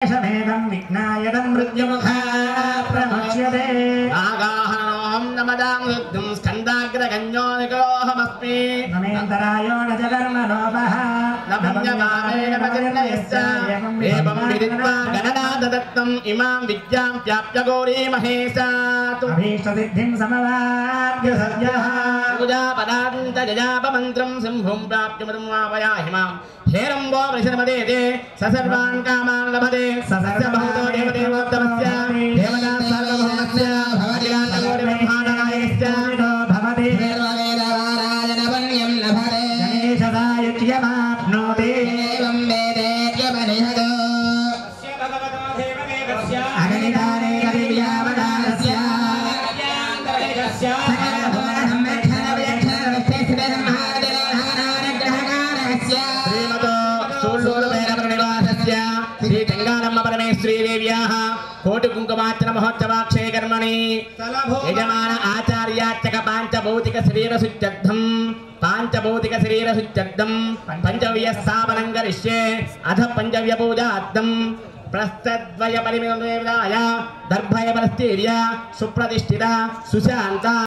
शमेदं विघ्नायदं मृत्युमुखा प्रमुच्यते नागाहनोऽहं नमदां रुद्धं स्कन्दाग्रगण्यो निकरोऽहमस्मि नमेन्तरायो न जगर्मणोपः नमन्यमामेन भजन्नयश्च एवं विदित्वा गणनादत्तम् इमां विद्यां प्राप्य गौरीमहेशात् अभीष्टसिद्धिं समवाप्य सद्यः पूजापदान्तजयापमन्त्रं सिंहं प्राप्य मदं वापयाहि मां हेरम्बो वृषणमदेते स सर्वान् कामान् लभते सस्य बहुतो देवदेवोत्तमस्य देवता सर्वभौमस्य भवतिरान्तकोटिब्रह्माण्डनायकस्य भवति सर्ववेदवारायणवन्यं लभते गणेशदायुज्यमाप्नोति एवं वेदेत्यपनिषदो अस्य भगवतो देवदेवस्य अगणितानेकदिव्यावतारस्य अज्ञान्तरेकस्य श्रीमतो सूळूरुवेरप्रनिवासस्य श्री चङ्गालम्म परमेश्वरी देव्याः कोटिकुङ्कुमार्चन महोत्सवाक्षये कर्मणि यजमान आचार्यार्चक पाञ्चभौतिक शरीरशुद्ध्यर्थं पञ्चव्यस्थापनं करिष्ये अथ पञ्चव्यपूजार्थं प्रस्थद्वय परिमिताय दर्भय परस्तीर्य सुप्रतिष्ठिता सुशान्ता